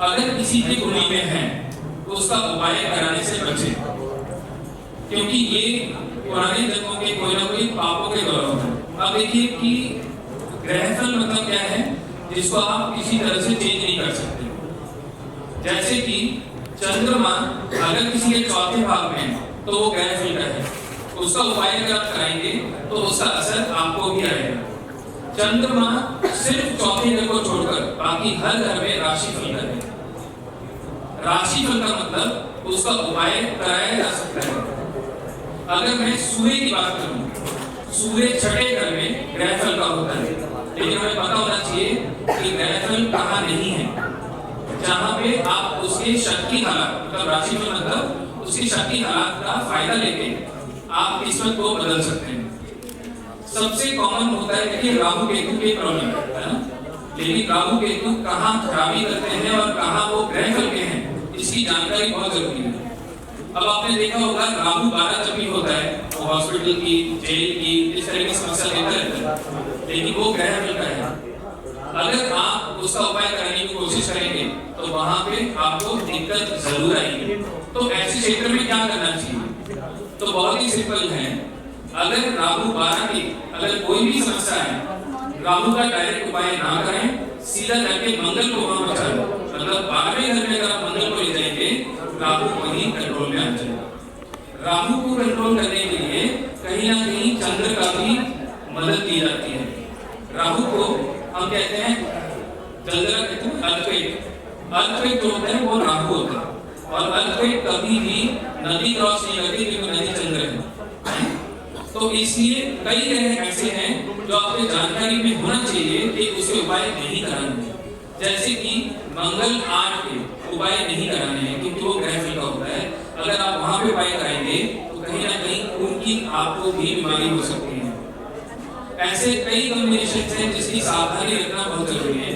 अगर किसी की उंगली में है तो उसका उपाय कराने से बचे, क्योंकि ये पुराने जन्मों के कोई ना कोई पापों के गौरव है। अब देखिए कि ग्रहफल मतलब क्या है, जिसको आप किसी तरह से चेंज नहीं कर सकते। जैसे कि चंद्रमा अगर किसी के चौथे भाव में है तो वो ग्रहफल का है, उसका उपाय अगर आप कराएंगे तो उसका असर आपको भी आएगा। चंद्रमा सिर्फ चौथे घर को छोड़कर बाकी हर घर में राशिफल का है। राशिफल का मतलब उसका उपाय कराया जा सकता है। अगर मैं सूर्य की बात करूं, सूर्य छठे घर में ग्रहफल का होता है, लेकिन हमें पता होना चाहिए कि ग्रहफल कहाँ नहीं है। जहां पे आप उसके शक्ति हालात, मतलब राशिफल मतलब उसकी शक्ति हालात का फायदा लेके आप किस्मत को बदल सकते हैं। सबसे कॉमन होता है कि राहु केतु के प्रॉब्लम है ना, लेकिन राहु केतु कहाँ खराबी करते हैं और कहाँ वो ग्रहफल के हैं, इसकी जानकारी बहुत जरूरी है। अब आपने देखा होगा राहु 12 जब भी होता है वो हॉस्पिटल की, जेल की, इस तरह की समस्या लेकर रहता है, लेकिन वो ग्रहफल का है। अगर आप उसका उपाय करने की कोशिश करेंगे तो वहां पे आपको दिक्कत जरूर आएगी। तो ऐसे क्षेत्र में क्या करना चाहिए? तो बहुत ही सिंपल है। अगर राहु 12 की अगर कोई भी समस्या है, राहु का डायरेक्ट उपाय ना करें, सीधा जाके मंगल को वहां बचाएं। मतलब 12वें घर में अगर आप मंगल को ले जाएंगे, राहु वही कंट्रोल में आ जाएगा। राहु को कंट्रोल करने के लिए कहीं ना कहीं चंद्र का भी मदद की जाती है। राहु को हम कहते हैं जलजला, कहते हैं अर्थक्वेक। अर्थक्वेक जो होता है वो राहु होता है, और अर्थक्वेक कभी भी नदी क्रॉस नहीं करती क्योंकि नदी चंद्र है। तो इसलिए कई ग्रह ऐसे हैं जो आपके जानकारी में होना चाहिए कि उसके उपाय नहीं कराने हैं। जैसे कि मंगल 8 के उपाय नहीं कराने हैं क्योंकि वो ग्रहफल का होता है। अगर आप वहां पे उपाय कराएंगे तो कहीं ना कहीं उनकी आपको भी बीमारी हो सकती है। ऐसे कई कॉम्बिनेशन हैं जिसकी सावधानी रखना बहुत जरूरी है।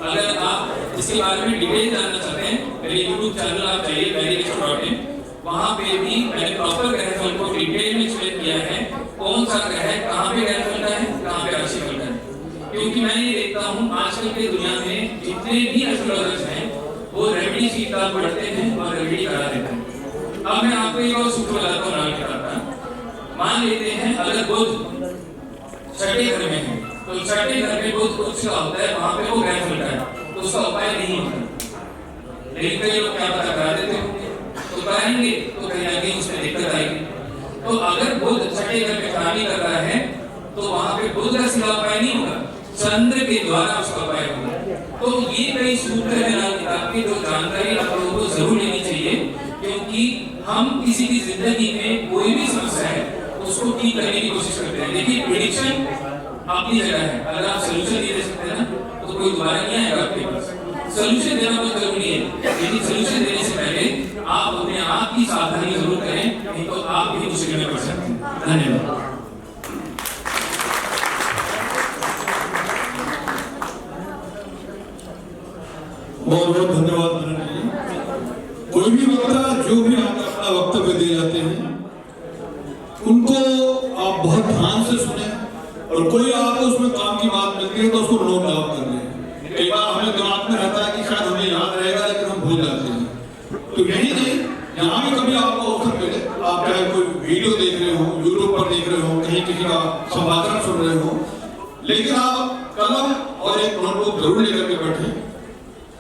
अगर आप इसके बारे में डिटेल जानना चाहते हैं, मेरे YouTube चैनल आप जाइए veryrecho.in, वहां पे भी मैंने प्रॉपर ग्रहफल को डिटेल में एक्सप्लेन किया है, कौन सा ग्रह कहाँ पे ग्रहफल का है, कहाँ पे राशिफल का है। क्योंकि मैं ये देखता हूँ आजकल के दुनिया में जितने भी एस्ट्रोलॉजर्स हैं वो रेमेडी की किताब पढ़ते हैं और रेमेडी करा देते हैं। अब मैं आपको एक और सूत्र बताता हूँ राहुल का। मान लेते हैं अगर बुध छठे घर में है तो छठे घर में बुध उच्च का होता है, वहां पे वो ग्रहफल का है, तो उसका उपाय नहीं होता। लेकिन कई लोग क्या पता करा देते होंगे, तो कराएंगे तो कहीं ना कहीं उसमें दिक्कत आएगी। तो अगर बुध छठे घर में खराबी कर रहा है तो वहां पे बुध का सीधा उपाय नहीं होगा, चंद्र के द्वारा उसका उपाय होगा। तो ये कई सूत्र है लाल किताब के जो जानकारी आप लोगों को जरूर लेनी चाहिए, क्योंकि हम किसी की जिंदगी में कोई भी समस्या है उसको ठीक करने की कोशिश करते हैं। देखिए प्रेडिक्शन अपनी जगह है, अगर आप सोल्यूशन नहीं दे सकते हैं ना तो कोई दोबारा नहीं आएगा आपके पास। सोल्यूशन देना बहुत जरूरी है, लेकिन सोल्यूशन देने से पहले आप अपने आप की सावधानी जरूर करें, नहीं तो आप भी मुश्किल में पड़ सकते हैं। धन्यवाद। बहुत बहुत धन्यवाद। कोई भी वक्ता जो भी आकर अपना वक्तव्य दे जाते हैं उनको आप बहुत ध्यान से सुने, और कोई आपको उसमें काम की बात मिलती है तो उसको नोट डाउन कर लें। कई बार हमें दिमाग में रहता है कि शायद हमें याद रहेगा लेकिन हम भूल जाते हैं। तो यही नहीं, यहाँ भी कभी आपको अवसर मिले, आप चाहे कोई वीडियो देख रहे हो, यूट्यूब पर देख रहे हो, कहीं किसी का संभाषण सुन रहे हो, लेकिन आप कलम और एक नोटबुक जरूर लेकर के बैठे,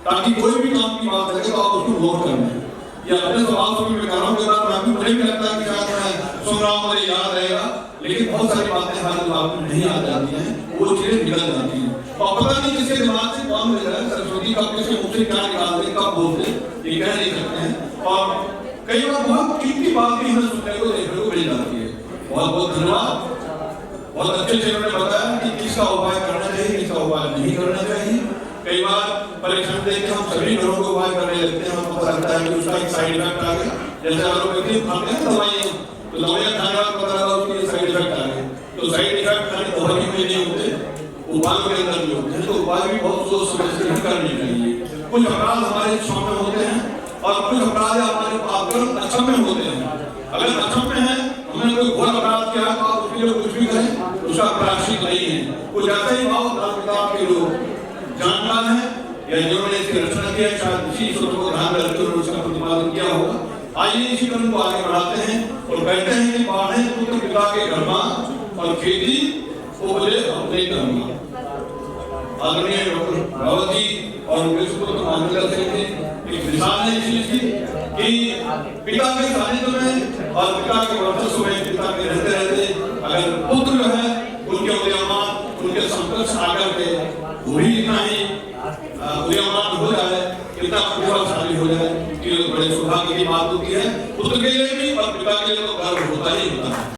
ताकि कोई भी काम की बात लगे तो आप उसको नोट कर लें। या अपने सवाल से भी मैं कर रहा हूँ, कई बार मुझे भी लगता है कि शायद मैं सुन रहा हूँ मुझे याद रहेगा, लेकिन बहुत सारी बातें हमारे दिमाग में नहीं आ जाती हैं, वो चीजें निकल जाती हैं और पता नहीं किसके दिमाग से कौन मिल रहा है, सरस्वती का किसके मुंह से क्या निकाल दे, कब बोल दे, ये कह नहीं सकते हैं। और कई बार बहुत कीमती बात भी हमें सुनने को देखने को मिल जाती है। बहुत बहुत धन्यवाद। बहुत अच्छे से उन्होंने बताया कि किसका उपाय करना चाहिए, किसका उपाय नहीं करना चाहिए। कई बार परीक्षण देख के हम सभी घरों को उपाय करने लगते हैं, हमें पता लगता है कि उसका एक साइड इफेक्ट आ गया। जैसे एलोपैथी खाते हैं दवाइयाँ, तो दवाइयाँ खाने का पता लगा उसके साइड इफेक्ट आ गए, तो साइड इफेक्ट खाली दवाई में नहीं होते, उपायों के अंदर भी होते हैं। तो उपाय भी बहुत सोच समझ के करने चाहिए। कुछ अपराध हमारे सामने होते हैं और कुछ अपराध हमारे आचरण अक्षम्य होते हैं। अगर अक्षम्य है, हमने कोई घोर अपराध किया तो आप उसके लिए कुछ भी करें, उसका प्रायश्चित नहीं है। कुछ ऐसे ही भाव किताब के लोग जानकार हैं या जिन्होंने इसकी रचना किया, शायद इसी सूत्र को ध्यान में रखते हुए उसका प्रतिपादन किया होगा। आइए इसी क्रम को आगे बढ़ाते हैं और कहते हैं कि बाढ़े पुत्र पिता के घर में और खेती उपजे अपने घर में। आदरणीय डॉक्टर रावत जी और उनके सुपुत्र मानवेंद्र सिंह ने एक मिसाल है इस चीज की कि पिता के सानिध्य में और पिता के वर्चस्व में, पिता के रहते रहते अगर पुत्र जो है उनके उदयमान, उनके समकक्ष आकर के वो भी इतना ही उदयमान हो जाए, पिता प्रतिभाशाली हो जाए कि बड़े सौभाग्य की बात होती है। पुत्र के लिए भी और पिता के लिए तो गर्व होता ही होता है।